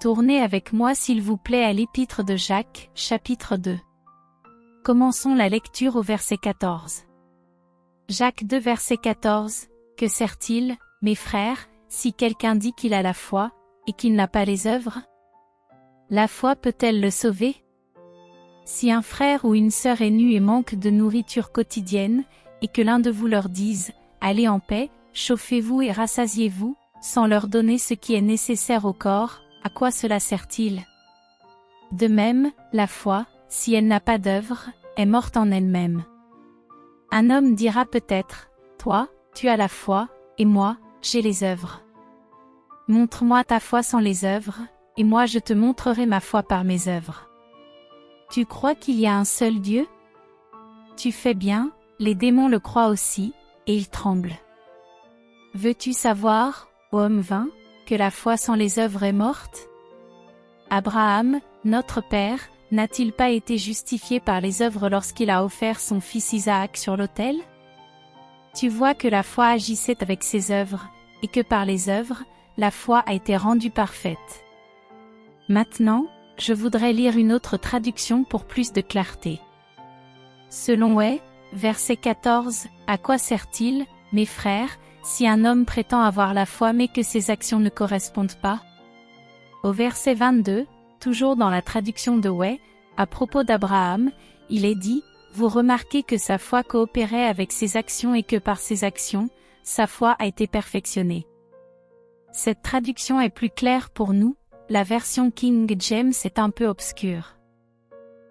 Tournez avec moi s'il vous plaît à l'Épître de Jacques, chapitre 2. Commençons la lecture au verset 14. Jacques 2 verset 14. Que sert-il, mes frères, si quelqu'un dit qu'il a la foi, et qu'il n'a pas les œuvres? La foi peut-elle le sauver? Si un frère ou une sœur est nu et manque de nourriture quotidienne, et que l'un de vous leur dise, allez en paix, chauffez-vous et rassasiez-vous, sans leur donner ce qui est nécessaire au corps, à quoi cela sert-il? De même, la foi, si elle n'a pas d'œuvre, est morte en elle-même. Un homme dira peut-être, toi, tu as la foi, et moi, j'ai les œuvres. Montre-moi ta foi sans les œuvres, et moi je te montrerai ma foi par mes œuvres. Tu crois qu'il y a un seul Dieu? Tu fais bien, les démons le croient aussi, et ils tremblent. Veux-tu savoir, ô homme vain, que la foi sans les œuvres est morte? Abraham, notre père, n'a-t-il pas été justifié par les œuvres lorsqu'il a offert son fils Isaac sur l'autel? Tu vois que la foi agissait avec ses œuvres, et que par les œuvres, la foi a été rendue parfaite. Maintenant, je voudrais lire une autre traduction pour plus de clarté. Selon Way, verset 14, à quoi sert-il, mes frères, si un homme prétend avoir la foi mais que ses actions ne correspondent pas? Au verset 22, toujours dans la traduction de Way, à propos d'Abraham, il est dit, vous remarquez que sa foi coopérait avec ses actions et que par ses actions, sa foi a été perfectionnée. Cette traduction est plus claire pour nous, la version King James est un peu obscure.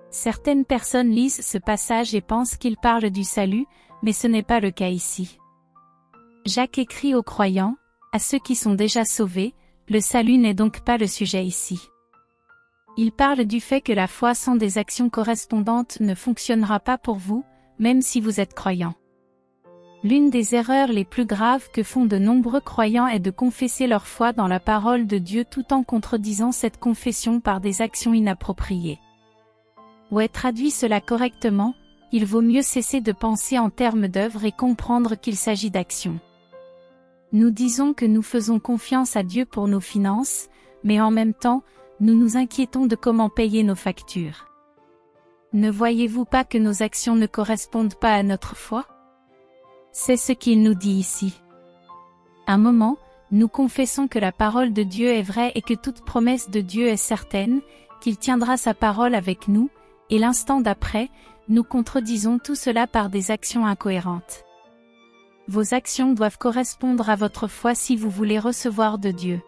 Certaines personnes lisent ce passage et pensent qu'il parle du salut, mais ce n'est pas le cas ici. Jacques écrit aux croyants, à ceux qui sont déjà sauvés, le salut n'est donc pas le sujet ici. Il parle du fait que la foi sans des actions correspondantes ne fonctionnera pas pour vous, même si vous êtes croyant. L'une des erreurs les plus graves que font de nombreux croyants est de confesser leur foi dans la parole de Dieu tout en contredisant cette confession par des actions inappropriées. Ouais, traduit cela correctement, il vaut mieux cesser de penser en termes d'œuvres et comprendre qu'il s'agit d'actions. Nous disons que nous faisons confiance à Dieu pour nos finances, mais en même temps, nous nous inquiétons de comment payer nos factures. Ne voyez-vous pas que nos actions ne correspondent pas à notre foi? C'est ce qu'il nous dit ici. Un moment, nous confessons que la parole de Dieu est vraie et que toute promesse de Dieu est certaine, qu'il tiendra sa parole avec nous, et l'instant d'après, nous contredisons tout cela par des actions incohérentes. Vos actions doivent correspondre à votre foi si vous voulez recevoir de Dieu.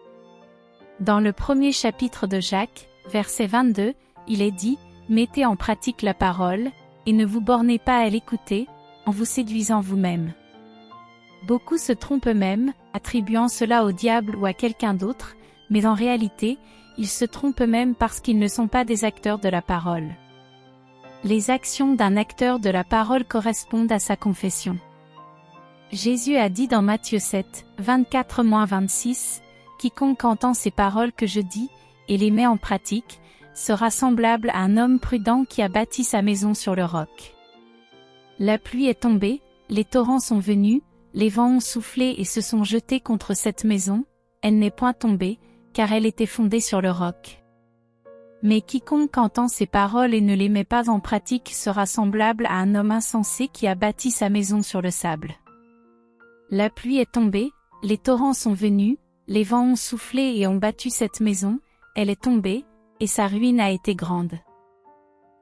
Dans le premier chapitre de Jacques, verset 22, il est dit, « Mettez en pratique la parole, et ne vous bornez pas à l'écouter, en vous séduisant vous-même. » Beaucoup se trompent eux-mêmes, attribuant cela au diable ou à quelqu'un d'autre, mais en réalité, ils se trompent eux-mêmes parce qu'ils ne sont pas des acteurs de la parole. Les actions d'un acteur de la parole correspondent à sa confession. Jésus a dit dans Matthieu 7, 24-26, « Quiconque entend ces paroles que je dis, et les met en pratique, sera semblable à un homme prudent qui a bâti sa maison sur le roc. La pluie est tombée, les torrents sont venus, les vents ont soufflé et se sont jetés contre cette maison, elle n'est point tombée, car elle était fondée sur le roc. Mais quiconque entend ces paroles et ne les met pas en pratique sera semblable à un homme insensé qui a bâti sa maison sur le sable. La pluie est tombée, les torrents sont venus, les vents ont soufflé et ont battu cette maison, elle est tombée, et sa ruine a été grande. »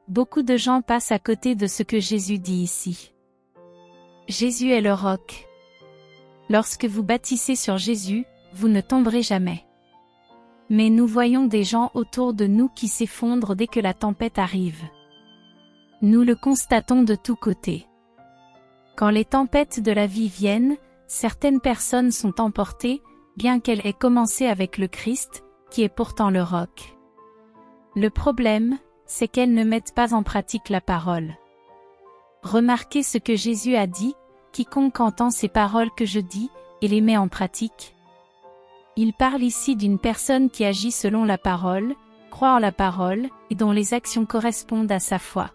Beaucoup de gens passent à côté de ce que Jésus dit ici. Jésus est le roc. Lorsque vous bâtissez sur Jésus, vous ne tomberez jamais. Mais nous voyons des gens autour de nous qui s'effondrent dès que la tempête arrive. Nous le constatons de tous côtés. Quand les tempêtes de la vie viennent, certaines personnes sont emportées, bien qu'elles aient commencé avec le Christ, qui est pourtant le roc. Le problème, c'est qu'elles ne mettent pas en pratique la parole. Remarquez ce que Jésus a dit, « Quiconque entend ces paroles que je dis, et les met en pratique ». Il parle ici d'une personne qui agit selon la parole, croit en la parole, et dont les actions correspondent à sa foi.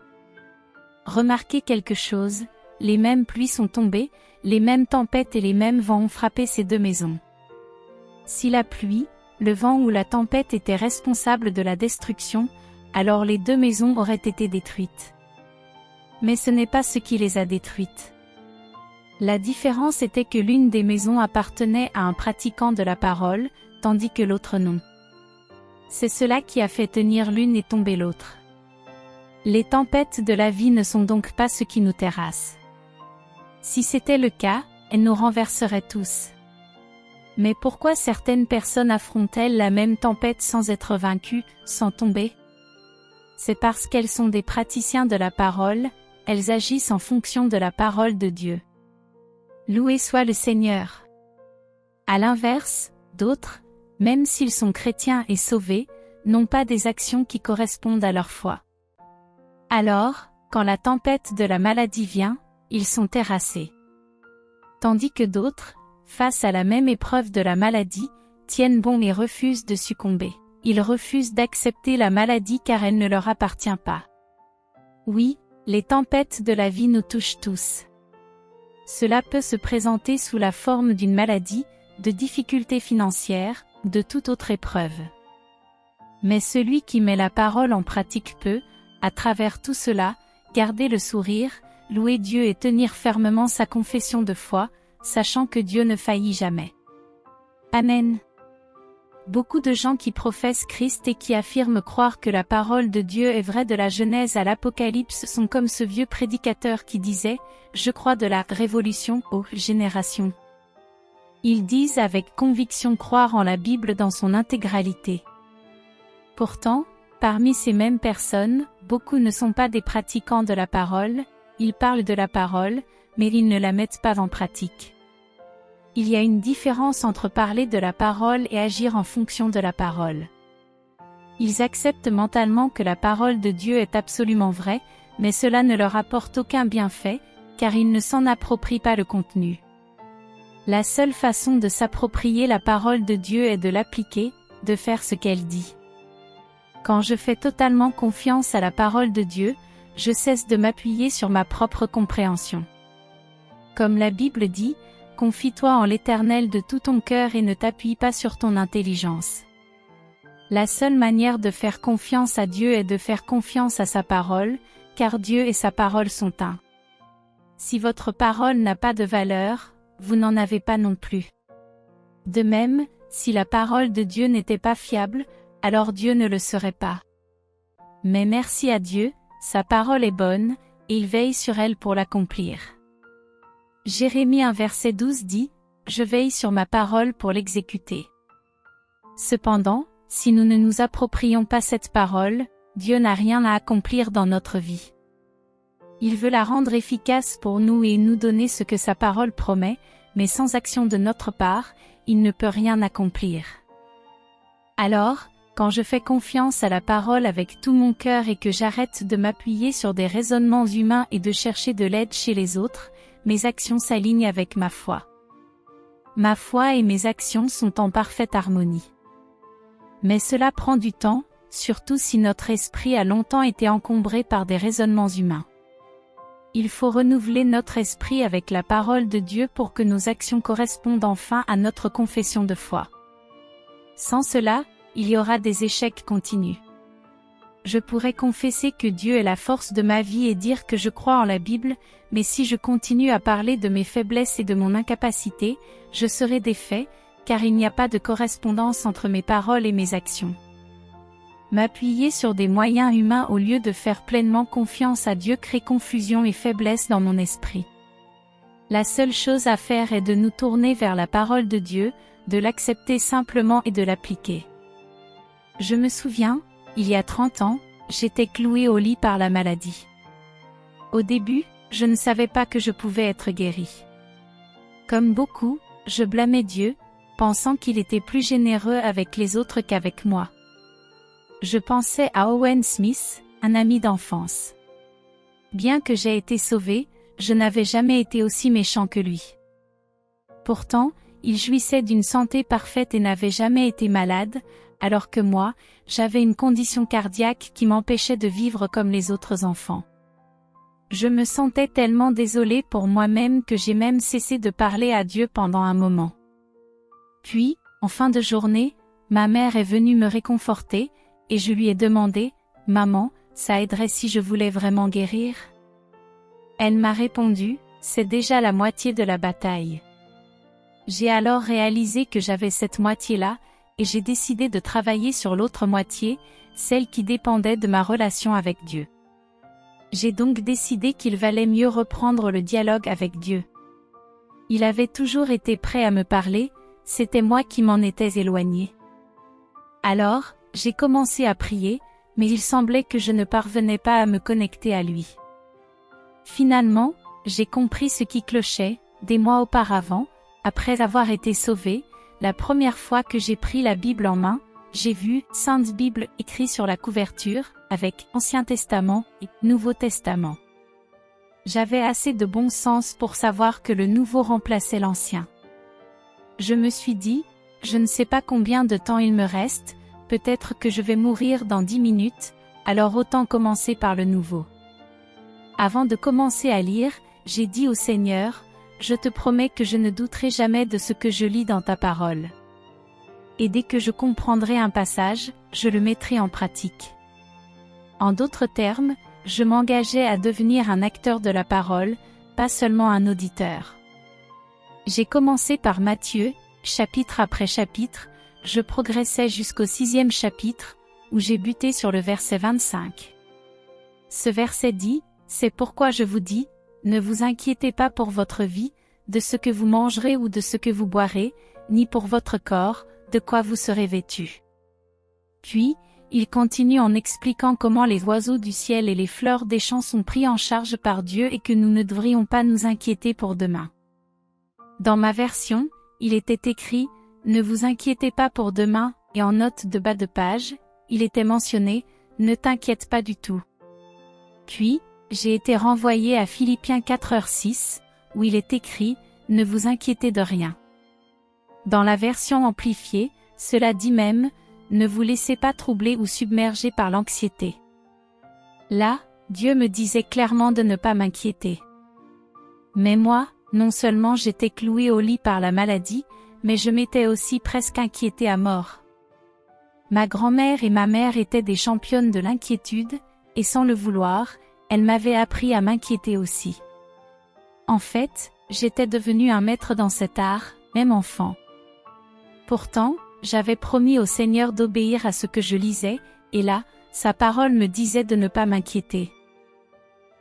Remarquez quelque chose, les mêmes pluies sont tombées, les mêmes tempêtes et les mêmes vents ont frappé ces deux maisons. Si la pluie, le vent ou la tempête étaient responsables de la destruction, alors les 2 maisons auraient été détruites. Mais ce n'est pas ce qui les a détruites. La différence était que l'une des maisons appartenait à un pratiquant de la parole, tandis que l'autre non. C'est cela qui a fait tenir l'une et tomber l'autre. Les tempêtes de la vie ne sont donc pas ce qui nous terrassent. Si c'était le cas, elles nous renverseraient tous. Mais pourquoi certaines personnes affrontent-elles la même tempête sans être vaincues, sans tomber? C'est parce qu'elles sont des praticiens de la parole, elles agissent en fonction de la parole de Dieu. Loué soit le Seigneur. À l'inverse, d'autres, même s'ils sont chrétiens et sauvés, n'ont pas des actions qui correspondent à leur foi. Alors, quand la tempête de la maladie vient, ils sont terrassés. Tandis que d'autres, face à la même épreuve de la maladie, tiennent bon et refusent de succomber. Ils refusent d'accepter la maladie car elle ne leur appartient pas. Oui, les tempêtes de la vie nous touchent tous. Cela peut se présenter sous la forme d'une maladie, de difficultés financières, de toute autre épreuve. Mais celui qui met la parole en pratique peut, à travers tout cela, garder le sourire, louer Dieu et tenir fermement sa confession de foi, sachant que Dieu ne faillit jamais. Amen. Beaucoup de gens qui professent Christ et qui affirment croire que la parole de Dieu est vraie de la Genèse à l'Apocalypse sont comme ce vieux prédicateur qui disait « Je crois de la révolution aux générations ». Ils disent avec conviction croire en la Bible dans son intégralité. Pourtant, parmi ces mêmes personnes, beaucoup ne sont pas des pratiquants de la parole, ils parlent de la parole, mais ils ne la mettent pas en pratique. Il y a une différence entre parler de la parole et agir en fonction de la parole. Ils acceptent mentalement que la parole de Dieu est absolument vraie, mais cela ne leur apporte aucun bienfait, car ils ne s'en approprient pas le contenu. La seule façon de s'approprier la parole de Dieu est de l'appliquer, de faire ce qu'elle dit. Quand je fais totalement confiance à la parole de Dieu, je cesse de m'appuyer sur ma propre compréhension. Comme la Bible dit, confie-toi en l'Éternel de tout ton cœur et ne t'appuie pas sur ton intelligence. La seule manière de faire confiance à Dieu est de faire confiance à sa parole, car Dieu et sa parole sont un. Si votre parole n'a pas de valeur, vous n'en avez pas non plus. De même, si la parole de Dieu n'était pas fiable, alors Dieu ne le serait pas. Mais merci à Dieu, sa parole est bonne, et il veille sur elle pour l'accomplir. Jérémie 1 verset 12 dit, « Je veille sur ma parole pour l'exécuter ». Cependant, si nous ne nous approprions pas cette parole, Dieu n'a rien à accomplir dans notre vie. Il veut la rendre efficace pour nous et nous donner ce que sa parole promet, mais sans action de notre part, il ne peut rien accomplir. Alors, quand je fais confiance à la parole avec tout mon cœur et que j'arrête de m'appuyer sur des raisonnements humains et de chercher de l'aide chez les autres, mes actions s'alignent avec ma foi. Ma foi et mes actions sont en parfaite harmonie. Mais cela prend du temps, surtout si notre esprit a longtemps été encombré par des raisonnements humains. Il faut renouveler notre esprit avec la parole de Dieu pour que nos actions correspondent enfin à notre confession de foi. Sans cela, il y aura des échecs continus. Je pourrais confesser que Dieu est la force de ma vie et dire que je crois en la Bible, mais si je continue à parler de mes faiblesses et de mon incapacité, je serai défait, car il n'y a pas de correspondance entre mes paroles et mes actions. M'appuyer sur des moyens humains au lieu de faire pleinement confiance à Dieu crée confusion et faiblesse dans mon esprit. La seule chose à faire est de nous tourner vers la parole de Dieu, de l'accepter simplement et de l'appliquer. Je me souviens, il y a 30 ans, j'étais clouée au lit par la maladie. Au début, je ne savais pas que je pouvais être guérie. Comme beaucoup, je blâmais Dieu, pensant qu'il était plus généreux avec les autres qu'avec moi. Je pensais à Owen Smith, un ami d'enfance. Bien que j'aie été sauvée, je n'avais jamais été aussi méchant que lui. Pourtant, il jouissait d'une santé parfaite et n'avait jamais été malade, alors que moi, j'avais une condition cardiaque qui m'empêchait de vivre comme les autres enfants. Je me sentais tellement désolée pour moi-même que j'ai même cessé de parler à Dieu pendant un moment. Puis, en fin de journée, Ma mère est venue me réconforter, et je lui ai demandé, « Maman, ça aiderait si je voulais vraiment guérir ?» Elle m'a répondu, « C'est déjà la moitié de la bataille. » J'ai alors réalisé que j'avais cette moitié-là, et j'ai décidé de travailler sur l'autre moitié, celle qui dépendait de ma relation avec Dieu. J'ai donc décidé qu'il valait mieux reprendre le dialogue avec Dieu. Il avait toujours été prêt à me parler, c'était moi qui m'en étais éloignée. Alors, j'ai commencé à prier, mais il semblait que je ne parvenais pas à me connecter à lui. Finalement, j'ai compris ce qui clochait, des mois auparavant, après avoir été sauvée, la première fois que j'ai pris la Bible en main, j'ai vu « Sainte Bible » écrit sur la couverture, avec « Ancien Testament » et « Nouveau Testament ». J'avais assez de bon sens pour savoir que le Nouveau remplaçait l'Ancien. Je me suis dit, je ne sais pas combien de temps il me reste, peut-être que je vais mourir dans 10 minutes, alors autant commencer par le Nouveau. Avant de commencer à lire, j'ai dit au Seigneur, « Je te promets que je ne douterai jamais de ce que je lis dans ta parole. Et dès que je comprendrai un passage, je le mettrai en pratique. » En d'autres termes, je m'engageais à devenir un acteur de la parole, pas seulement un auditeur. J'ai commencé par Matthieu, chapitre après chapitre, je progressais jusqu'au 6e chapitre, où j'ai buté sur le verset 25. Ce verset dit, « C'est pourquoi je vous dis, ne vous inquiétez pas pour votre vie, de ce que vous mangerez ou de ce que vous boirez, ni pour votre corps, de quoi vous serez vêtus. » Puis, il continue en expliquant comment les oiseaux du ciel et les fleurs des champs sont pris en charge par Dieu et que nous ne devrions pas nous inquiéter pour demain. Dans ma version, il était écrit, « Ne vous inquiétez pas pour demain » et en note de bas de page, il était mentionné, « Ne t'inquiète pas du tout. » Puis, j'ai été renvoyé à Philippiens 4:6, où il est écrit, « Ne vous inquiétez de rien. » Dans la version amplifiée, cela dit même, « Ne vous laissez pas troubler ou submerger par l'anxiété. » Là, Dieu me disait clairement de ne pas m'inquiéter. Mais moi, non seulement j'étais cloué au lit par la maladie, mais je m'étais aussi presque inquiété à mort. Ma grand-mère et ma mère étaient des championnes de l'inquiétude, et sans le vouloir, elles m'avaient appris à m'inquiéter aussi. En fait, j'étais devenu un maître dans cet art, même enfant. Pourtant, j'avais promis au Seigneur d'obéir à ce que je lisais, et là, sa parole me disait de ne pas m'inquiéter.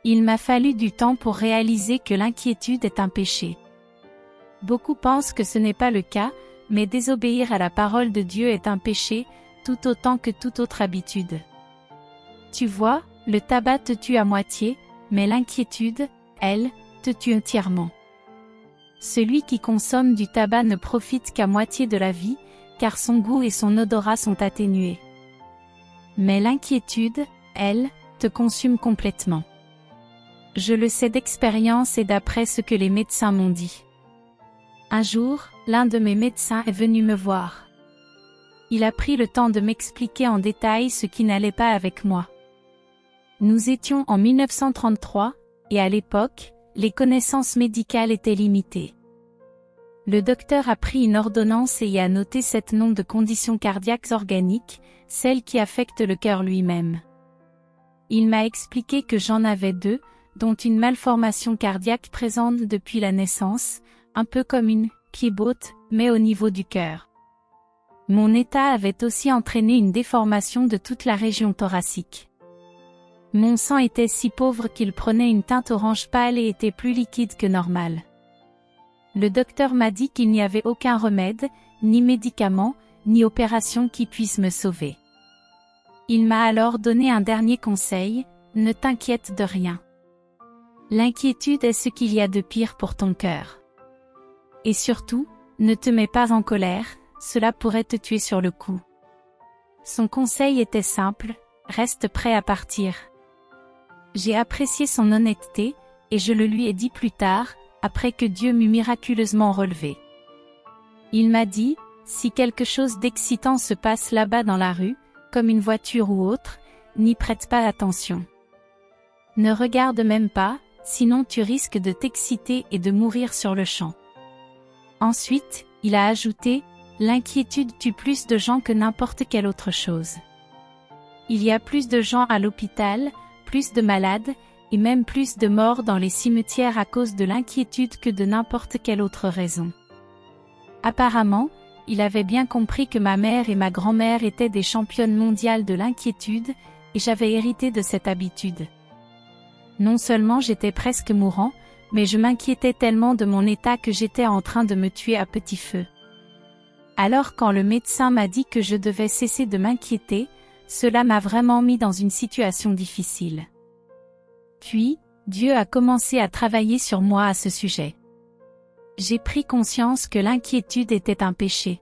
Il m'a fallu du temps pour réaliser que l'inquiétude est un péché. Beaucoup pensent que ce n'est pas le cas, mais désobéir à la parole de Dieu est un péché, tout autant que toute autre habitude. Tu vois, le tabac te tue à moitié, mais l'inquiétude, elle, te tue entièrement. Celui qui consomme du tabac ne profite qu'à moitié de la vie, car son goût et son odorat sont atténués. Mais l'inquiétude, elle, te consume complètement. Je le sais d'expérience et d'après ce que les médecins m'ont dit. Un jour, l'un de mes médecins est venu me voir. Il a pris le temps de m'expliquer en détail ce qui n'allait pas avec moi. Nous étions en 1933, et à l'époque, les connaissances médicales étaient limitées. Le docteur a pris une ordonnance et y a noté 7 noms de conditions cardiaques organiques, celles qui affectent le cœur lui-même. Il m'a expliqué que j'en avais 2, dont une malformation cardiaque présente depuis la naissance, un peu comme une pied-botte, mais au niveau du cœur. Mon état avait aussi entraîné une déformation de toute la région thoracique. Mon sang était si pauvre qu'il prenait une teinte orange pâle et était plus liquide que normal. Le docteur m'a dit qu'il n'y avait aucun remède, ni médicament, ni opération qui puisse me sauver. Il m'a alors donné un dernier conseil, ne t'inquiète de rien. L'inquiétude est ce qu'il y a de pire pour ton cœur. Et surtout, ne te mets pas en colère, cela pourrait te tuer sur le coup. Son conseil était simple, reste prêt à partir. J'ai apprécié son honnêteté, et je le lui ai dit plus tard, après que Dieu m'eut miraculeusement relevé. Il m'a dit, si quelque chose d'excitant se passe là-bas dans la rue, comme une voiture ou autre, n'y prête pas attention. Ne regarde même pas, sinon tu risques de t'exciter et de mourir sur le champ. Ensuite, il a ajouté, L'inquiétude tue plus de gens que n'importe quelle autre chose. Il y a plus de gens à l'hôpital, plus de malades, et même plus de morts dans les cimetières à cause de l'inquiétude que de n'importe quelle autre raison. Apparemment, il avait bien compris que ma mère et ma grand-mère étaient des championnes mondiales de l'inquiétude, et j'avais hérité de cette habitude. Non seulement j'étais presque mourant, mais je m'inquiétais tellement de mon état que j'étais en train de me tuer à petit feu. Alors quand le médecin m'a dit que je devais cesser de m'inquiéter, cela m'a vraiment mis dans une situation difficile. Puis, Dieu a commencé à travailler sur moi à ce sujet. J'ai pris conscience que l'inquiétude était un péché.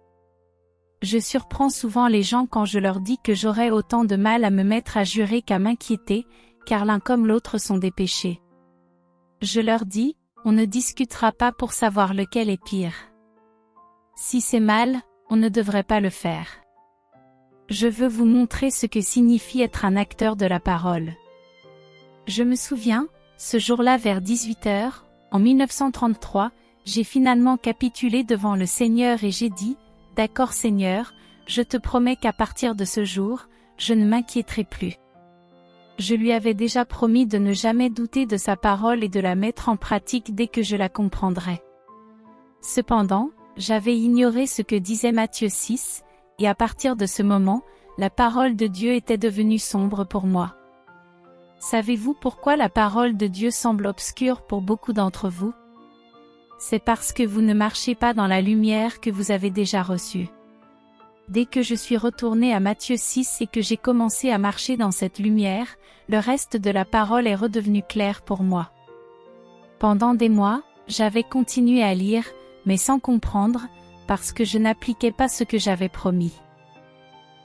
Je surprends souvent les gens quand je leur dis que j'aurais autant de mal à me mettre à jurer qu'à m'inquiéter, car l'un comme l'autre sont des péchés. Je leur dis, on ne discutera pas pour savoir lequel est pire. Si c'est mal, on ne devrait pas le faire. Je veux vous montrer ce que signifie être un acteur de la parole. Je me souviens, ce jour-là vers 18h, en 1933, j'ai finalement capitulé devant le Seigneur et j'ai dit, « D'accord Seigneur, je te promets qu'à partir de ce jour, je ne m'inquiéterai plus. » Je lui avais déjà promis de ne jamais douter de sa parole et de la mettre en pratique dès que je la comprendrais. Cependant, j'avais ignoré ce que disait Matthieu 6, et à partir de ce moment, la parole de Dieu était devenue sombre pour moi. Savez-vous pourquoi la parole de Dieu semble obscure pour beaucoup d'entre vous? C'est parce que vous ne marchez pas dans la lumière que vous avez déjà reçue. Dès que je suis retournée à Matthieu 6 et que j'ai commencé à marcher dans cette lumière, le reste de la parole est redevenu clair pour moi. Pendant des mois, j'avais continué à lire, mais sans comprendre, parce que je n'appliquais pas ce que j'avais promis.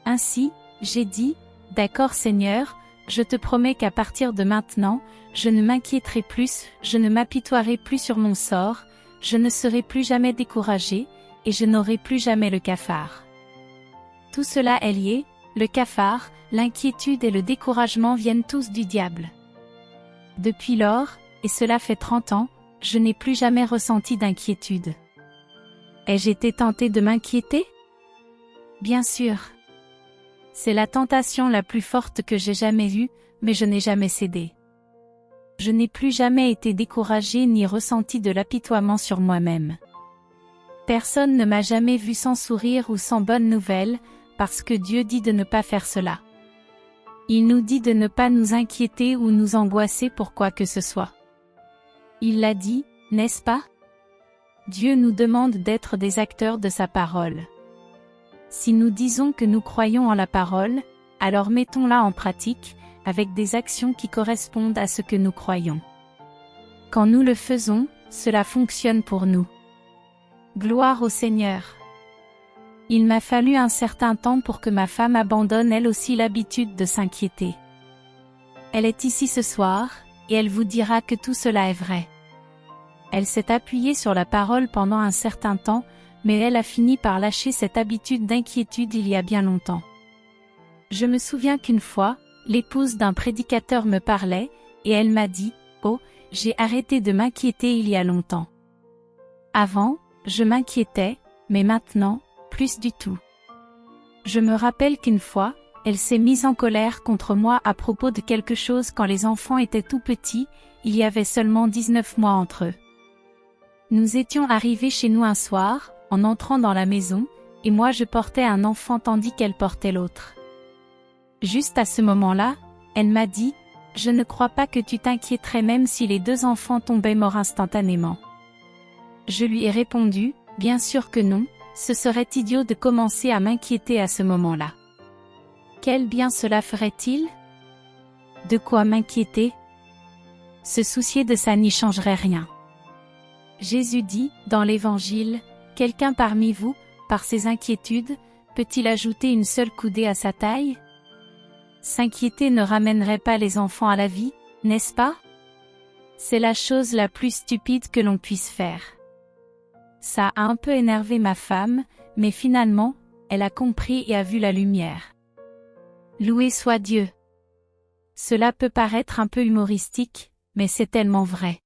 Ainsi, j'ai dit, « D'accord Seigneur, je te promets qu'à partir de maintenant, je ne m'inquiéterai plus, je ne m'apitoierai plus sur mon sort, je ne serai plus jamais découragé, et je n'aurai plus jamais le cafard. » Tout cela est lié, le cafard, l'inquiétude et le découragement viennent tous du diable. Depuis lors, et cela fait 30 ans, je n'ai plus jamais ressenti d'inquiétude. Ai-je été tentée de m'inquiéter? Bien sûr. C'est la tentation la plus forte que j'ai jamais eue, mais je n'ai jamais cédé. Je n'ai plus jamais été découragée ni ressenti de l'apitoiement sur moi-même. Personne ne m'a jamais vu sans sourire ou sans bonne nouvelle, parce que Dieu dit de ne pas faire cela. Il nous dit de ne pas nous inquiéter ou nous angoisser pour quoi que ce soit. Il l'a dit, n'est-ce pas? Dieu nous demande d'être des acteurs de sa parole. Si nous disons que nous croyons en la parole, alors mettons-la en pratique, avec des actions qui correspondent à ce que nous croyons. Quand nous le faisons, cela fonctionne pour nous. Gloire au Seigneur. Il m'a fallu un certain temps pour que ma femme abandonne elle aussi l'habitude de s'inquiéter. Elle est ici ce soir, et elle vous dira que tout cela est vrai. Elle s'est appuyée sur la parole pendant un certain temps, mais elle a fini par lâcher cette habitude d'inquiétude il y a bien longtemps. Je me souviens qu'une fois, l'épouse d'un prédicateur me parlait, et elle m'a dit, « Oh, j'ai arrêté de m'inquiéter il y a longtemps. Avant, je m'inquiétais, mais maintenant, plus du tout. » Je me rappelle qu'une fois, elle s'est mise en colère contre moi à propos de quelque chose quand les enfants étaient tout petits, il y avait seulement 19 mois entre eux. Nous étions arrivés chez nous un soir, en entrant dans la maison, et moi je portais un enfant tandis qu'elle portait l'autre. Juste à ce moment-là, elle m'a dit, « Je ne crois pas que tu t'inquiéterais même si les 2 enfants tombaient morts instantanément. » Je lui ai répondu, « Bien sûr que non, ce serait idiot de commencer à m'inquiéter à ce moment-là. » Quel bien cela ferait-il? De quoi m'inquiéter? Se soucier de ça n'y changerait rien. Jésus dit, dans l'Évangile, « Quelqu'un parmi vous, par ses inquiétudes, peut-il ajouter une seule coudée à sa taille? » S'inquiéter ne ramènerait pas les enfants à la vie, n'est-ce pas? C'est la chose la plus stupide que l'on puisse faire. Ça a un peu énervé ma femme, mais finalement, elle a compris et a vu la lumière. Loué soit Dieu. Cela peut paraître un peu humoristique, mais c'est tellement vrai.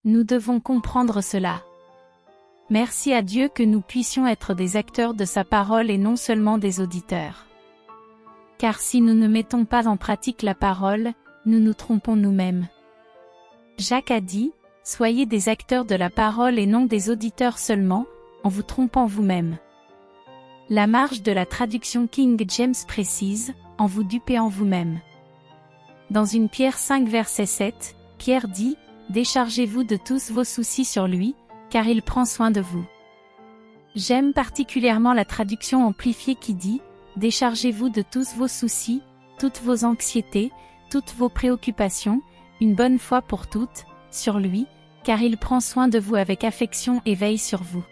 Nous devons comprendre cela. Merci à Dieu que nous puissions être des acteurs de sa parole et non seulement des auditeurs. Car si nous ne mettons pas en pratique la parole, nous nous trompons nous-mêmes. Jacques a dit, « Soyez des acteurs de la parole et non des auditeurs seulement, en vous trompant vous-même. » La marge de la traduction King James précise, « En vous dupant vous-même. » Dans 1 Pierre 5 verset 7, Pierre dit, « Déchargez-vous de tous vos soucis sur lui, car il prend soin de vous. » J'aime particulièrement la traduction amplifiée qui dit, « Déchargez-vous de tous vos soucis, toutes vos anxiétés, toutes vos préoccupations, une bonne fois pour toutes, sur lui, car il prend soin de vous avec affection et veille sur vous. »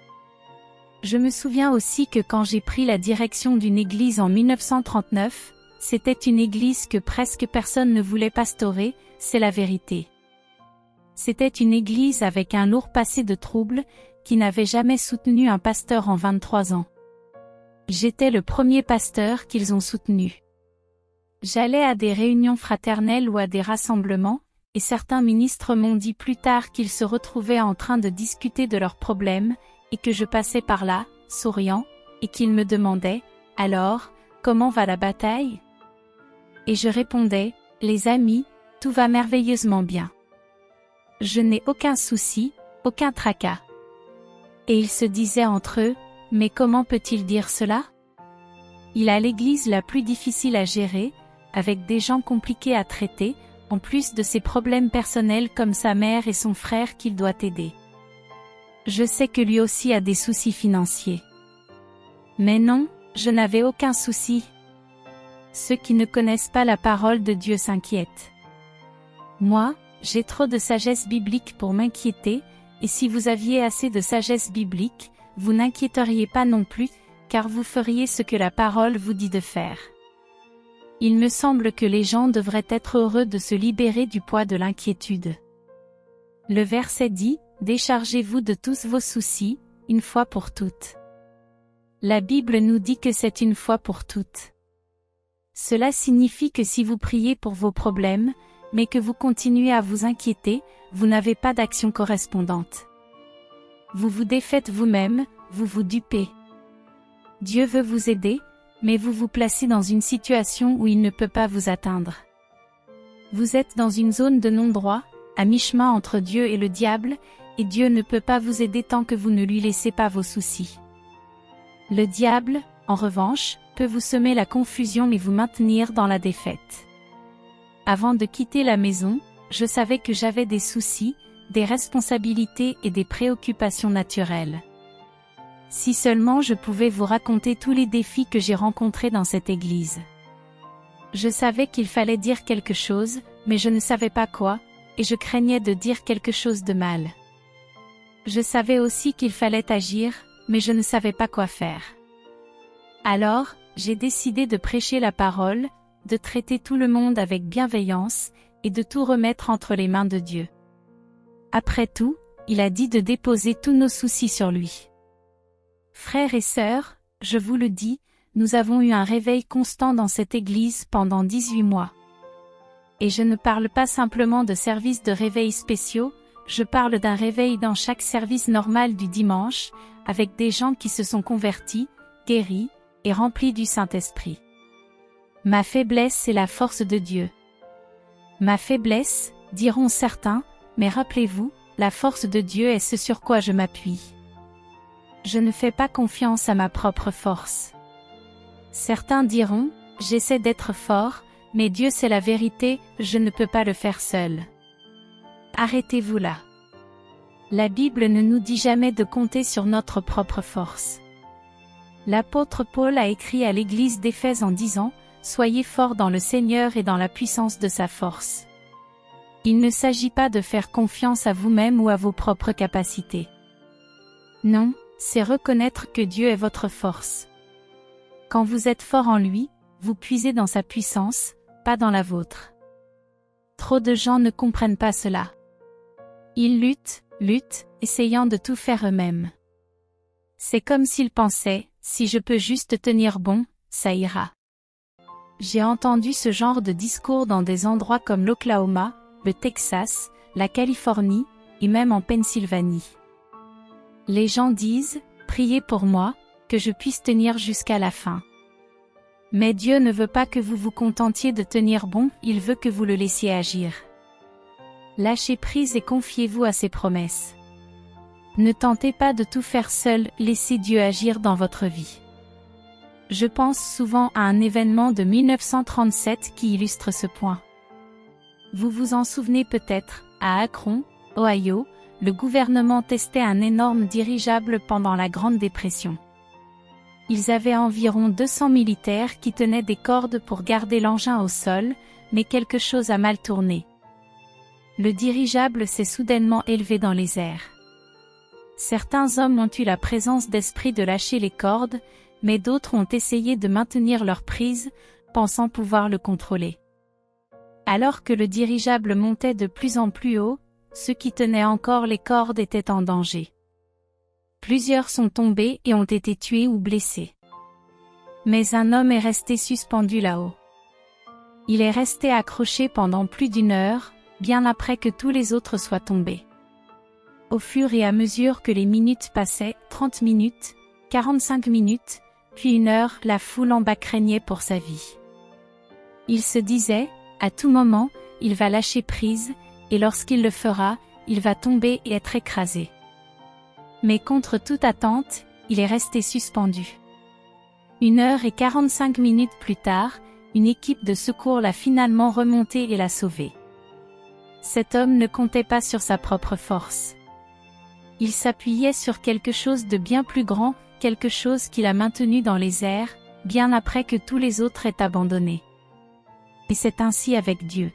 Je me souviens aussi que quand j'ai pris la direction d'une église en 1939, c'était une église que presque personne ne voulait pastorer, c'est la vérité. C'était une église avec un lourd passé de troubles, qui n'avait jamais soutenu un pasteur en 23 ans. J'étais le premier pasteur qu'ils ont soutenu. J'allais à des réunions fraternelles ou à des rassemblements, et certains ministres m'ont dit plus tard qu'ils se retrouvaient en train de discuter de leurs problèmes, et que je passais par là, souriant, et qu'ils me demandaient, « Alors, comment va la bataille ?» Et je répondais, « Les amis, tout va merveilleusement bien. Je n'ai aucun souci, aucun tracas. » Et ils se disaient entre eux, « Mais comment peut-il dire cela? Il a l'église la plus difficile à gérer, avec des gens compliqués à traiter, en plus de ses problèmes personnels comme sa mère et son frère qu'il doit aider. Je sais que lui aussi a des soucis financiers. » Mais non, je n'avais aucun souci. Ceux qui ne connaissent pas la parole de Dieu s'inquiètent. Moi, j'ai trop de sagesse biblique pour m'inquiéter, et si vous aviez assez de sagesse biblique, vous n'inquiéteriez pas non plus, car vous feriez ce que la parole vous dit de faire. Il me semble que les gens devraient être heureux de se libérer du poids de l'inquiétude. Le verset dit, « Déchargez-vous de tous vos soucis, une fois pour toutes. » La Bible nous dit que c'est une fois pour toutes. Cela signifie que si vous priez pour vos problèmes, mais que vous continuez à vous inquiéter, vous n'avez pas d'action correspondante. Vous vous défaites vous-même, vous vous dupez. Dieu veut vous aider, mais vous vous placez dans une situation où il ne peut pas vous atteindre. Vous êtes dans une zone de non-droit, à mi-chemin entre Dieu et le diable, et Dieu ne peut pas vous aider tant que vous ne lui laissez pas vos soucis. Le diable, en revanche, peut vous semer la confusion et vous maintenir dans la défaite. Avant de quitter la maison, je savais que j'avais des soucis, des responsabilités et des préoccupations naturelles. Si seulement je pouvais vous raconter tous les défis que j'ai rencontrés dans cette église. Je savais qu'il fallait dire quelque chose, mais je ne savais pas quoi, et je craignais de dire quelque chose de mal. Je savais aussi qu'il fallait agir, mais je ne savais pas quoi faire. Alors, j'ai décidé de prêcher la parole, de traiter tout le monde avec bienveillance, et de tout remettre entre les mains de Dieu. Après tout, il a dit de déposer tous nos soucis sur lui. Frères et sœurs, je vous le dis, nous avons eu un réveil constant dans cette église pendant 18 mois. Et je ne parle pas simplement de services de réveil spéciaux, je parle d'un réveil dans chaque service normal du dimanche, avec des gens qui se sont convertis, guéris, et remplis du Saint-Esprit. Ma faiblesse est la force de Dieu. Ma faiblesse, diront certains, mais rappelez-vous, la force de Dieu est ce sur quoi je m'appuie. Je ne fais pas confiance à ma propre force. Certains diront, j'essaie d'être fort, mais Dieu c'est la vérité, je ne peux pas le faire seul. Arrêtez-vous là. La Bible ne nous dit jamais de compter sur notre propre force. L'apôtre Paul a écrit à l'église d'Éphèse en disant, « Soyez forts dans le Seigneur et dans la puissance de sa force. » Il ne s'agit pas de faire confiance à vous-même ou à vos propres capacités. Non, c'est reconnaître que Dieu est votre force. Quand vous êtes fort en lui, vous puisez dans sa puissance, pas dans la vôtre. Trop de gens ne comprennent pas cela. Ils luttent, essayant de tout faire eux-mêmes. C'est comme s'ils pensaient, si je peux juste tenir bon, ça ira. J'ai entendu ce genre de discours dans des endroits comme l'Oklahoma, le Texas, la Californie, et même en Pennsylvanie. Les gens disent, priez pour moi, que je puisse tenir jusqu'à la fin. Mais Dieu ne veut pas que vous vous contentiez de tenir bon, il veut que vous le laissiez agir. Lâchez prise et confiez-vous à ses promesses. Ne tentez pas de tout faire seul, laissez Dieu agir dans votre vie. Je pense souvent à un événement de 1937 qui illustre ce point. Vous vous en souvenez peut-être, à Akron, Ohio, le gouvernement testait un énorme dirigeable pendant la Grande Dépression. Ils avaient environ 200 militaires qui tenaient des cordes pour garder l'engin au sol, mais quelque chose a mal tourné. Le dirigeable s'est soudainement élevé dans les airs. Certains hommes ont eu la présence d'esprit de lâcher les cordes, mais d'autres ont essayé de maintenir leur prise, pensant pouvoir le contrôler. Alors que le dirigeable montait de plus en plus haut, ceux qui tenaient encore les cordes étaient en danger. Plusieurs sont tombés et ont été tués ou blessés. Mais un homme est resté suspendu là-haut. Il est resté accroché pendant plus d'1 heure, bien après que tous les autres soient tombés. Au fur et à mesure que les minutes passaient, 30 minutes, 45 minutes, puis 1 heure, la foule en bas craignait pour sa vie. Il se disait, à tout moment, il va lâcher prise, et lorsqu'il le fera, il va tomber et être écrasé. Mais contre toute attente, il est resté suspendu. 1 heure et 45 minutes plus tard, une équipe de secours l'a finalement remonté et l'a sauvé. Cet homme ne comptait pas sur sa propre force. Il s'appuyait sur quelque chose de bien plus grand, quelque chose qui l'a maintenu dans les airs, bien après que tous les autres aient abandonné. Et c'est ainsi avec Dieu.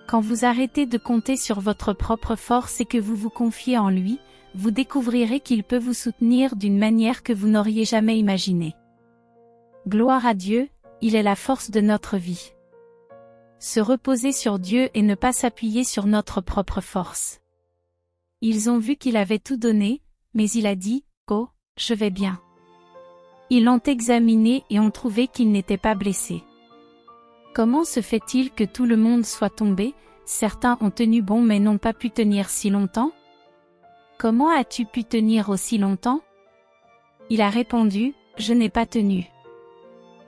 Quand vous arrêtez de compter sur votre propre force et que vous vous confiez en lui, vous découvrirez qu'il peut vous soutenir d'une manière que vous n'auriez jamais imaginée. Gloire à Dieu, il est la force de notre vie. Se reposer sur Dieu et ne pas s'appuyer sur notre propre force. Ils ont vu qu'il avait tout donné, mais il a dit, « Oh, je vais bien ». Ils l'ont examiné et ont trouvé qu'il n'était pas blessé. Comment se fait-il que tout le monde soit tombé, certains ont tenu bon mais n'ont pas pu tenir si longtemps? Comment as-tu pu tenir aussi longtemps? Il a répondu, je n'ai pas tenu.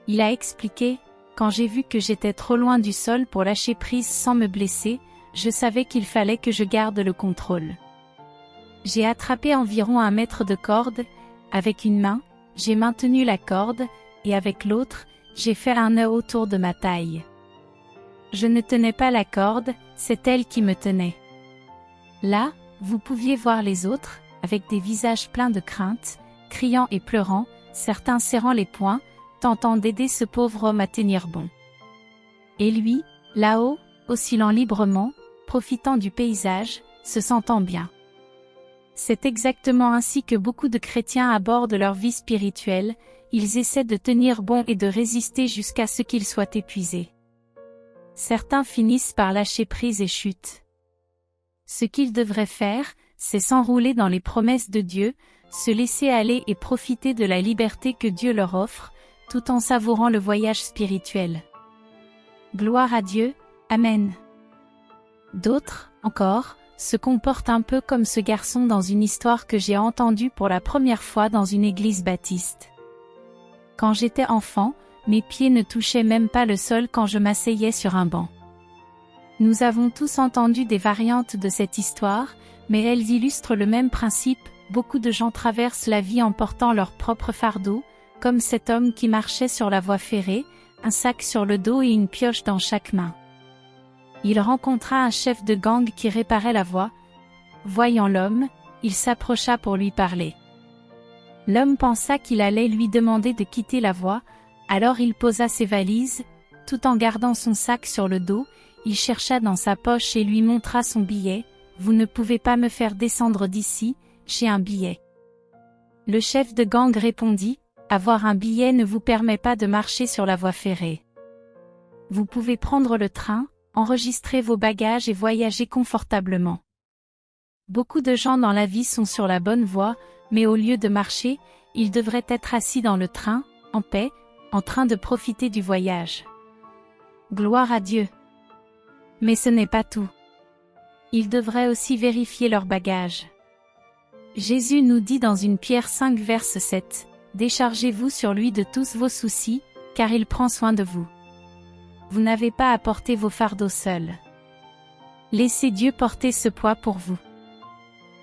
Il a expliqué, quand j'ai vu que j'étais trop loin du sol pour lâcher prise sans me blesser, je savais qu'il fallait que je garde le contrôle. J'ai attrapé environ 1 mètre de corde, avec une main, j'ai maintenu la corde, et avec l'autre, j'ai fait un nœud autour de ma taille. Je ne tenais pas la corde, c'est elle qui me tenait. Là, vous pouviez voir les autres, avec des visages pleins de crainte, criant et pleurant, certains serrant les poings, tentant d'aider ce pauvre homme à tenir bon. Et lui, là-haut, oscillant librement, profitant du paysage, se sentant bien. C'est exactement ainsi que beaucoup de chrétiens abordent leur vie spirituelle, ils essaient de tenir bon et de résister jusqu'à ce qu'ils soient épuisés. Certains finissent par lâcher prise et chutent. Ce qu'ils devraient faire, c'est s'enrouler dans les promesses de Dieu, se laisser aller et profiter de la liberté que Dieu leur offre, tout en savourant le voyage spirituel. Gloire à Dieu, Amen. D'autres, encore, se comportent un peu comme ce garçon dans une histoire que j'ai entendue pour la première fois dans une église baptiste. Quand j'étais enfant, mes pieds ne touchaient même pas le sol quand je m'asseyais sur un banc. Nous avons tous entendu des variantes de cette histoire, mais elles illustrent le même principe, beaucoup de gens traversent la vie en portant leur propre fardeau, comme cet homme qui marchait sur la voie ferrée, un sac sur le dos et une pioche dans chaque main. Il rencontra un chef de gang qui réparait la voie. Voyant l'homme, il s'approcha pour lui parler. L'homme pensa qu'il allait lui demander de quitter la voie, alors il posa ses valises, tout en gardant son sac sur le dos, il chercha dans sa poche et lui montra son billet. « Vous ne pouvez pas me faire descendre d'ici, j'ai un billet. » Le chef de gang répondit, « Avoir un billet ne vous permet pas de marcher sur la voie ferrée. Vous pouvez prendre le train, enregistrer vos bagages et voyager confortablement. » Beaucoup de gens dans la vie sont sur la bonne voie, mais au lieu de marcher, ils devraient être assis dans le train, en paix, en train de profiter du voyage. Gloire à Dieu. Mais ce n'est pas tout. Ils devraient aussi vérifier leurs bagages. Jésus nous dit dans 1 Pierre 5 verset 7, « Déchargez-vous sur lui de tous vos soucis, car il prend soin de vous. » Vous n'avez pas à porter vos fardeaux seuls. Laissez Dieu porter ce poids pour vous.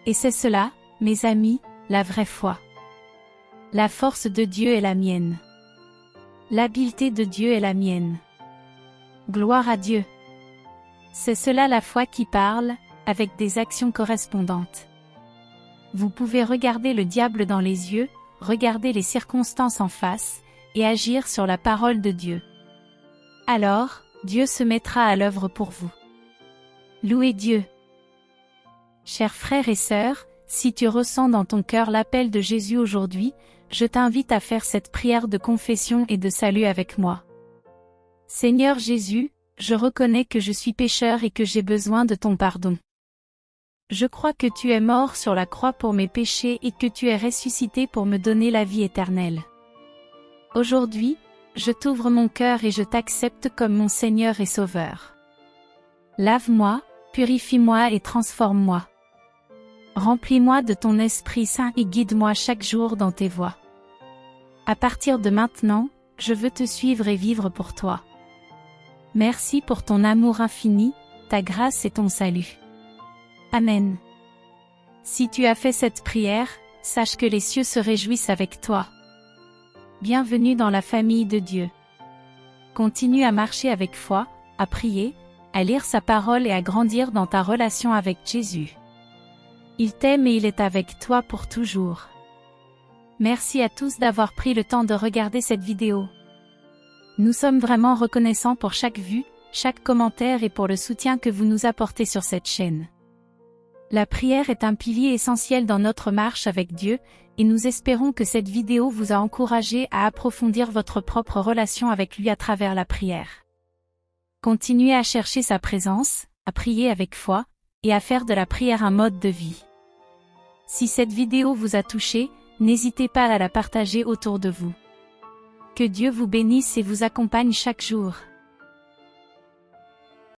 Et c'est cela, mes amis, la vraie foi. La force de Dieu est la mienne. L'habileté de Dieu est la mienne. Gloire à Dieu. C'est cela la foi qui parle, avec des actions correspondantes. Vous pouvez regarder le diable dans les yeux, regarder les circonstances en face, et agir sur la parole de Dieu. Alors, Dieu se mettra à l'œuvre pour vous. Louez Dieu. Chers frères et sœurs, si tu ressens dans ton cœur l'appel de Jésus aujourd'hui, je t'invite à faire cette prière de confession et de salut avec moi. Seigneur Jésus, je reconnais que je suis pécheur et que j'ai besoin de ton pardon. Je crois que tu es mort sur la croix pour mes péchés et que tu es ressuscité pour me donner la vie éternelle. Aujourd'hui, je t'ouvre mon cœur et je t'accepte comme mon Seigneur et Sauveur. Lave-moi, purifie-moi et transforme-moi. Remplis-moi de ton Esprit Saint et guide-moi chaque jour dans tes voies. À partir de maintenant, je veux te suivre et vivre pour toi. Merci pour ton amour infini, ta grâce et ton salut. Amen. Si tu as fait cette prière, sache que les cieux se réjouissent avec toi. Bienvenue dans la famille de Dieu. Continue à marcher avec foi, à prier, à lire sa parole et à grandir dans ta relation avec Jésus. Il t'aime et il est avec toi pour toujours. Merci à tous d'avoir pris le temps de regarder cette vidéo. Nous sommes vraiment reconnaissants pour chaque vue, chaque commentaire et pour le soutien que vous nous apportez sur cette chaîne. La prière est un pilier essentiel dans notre marche avec Dieu, et nous espérons que cette vidéo vous a encouragé à approfondir votre propre relation avec lui à travers la prière. Continuez à chercher sa présence, à prier avec foi, et à faire de la prière un mode de vie. Si cette vidéo vous a touché, n'hésitez pas à la partager autour de vous. Que Dieu vous bénisse et vous accompagne chaque jour.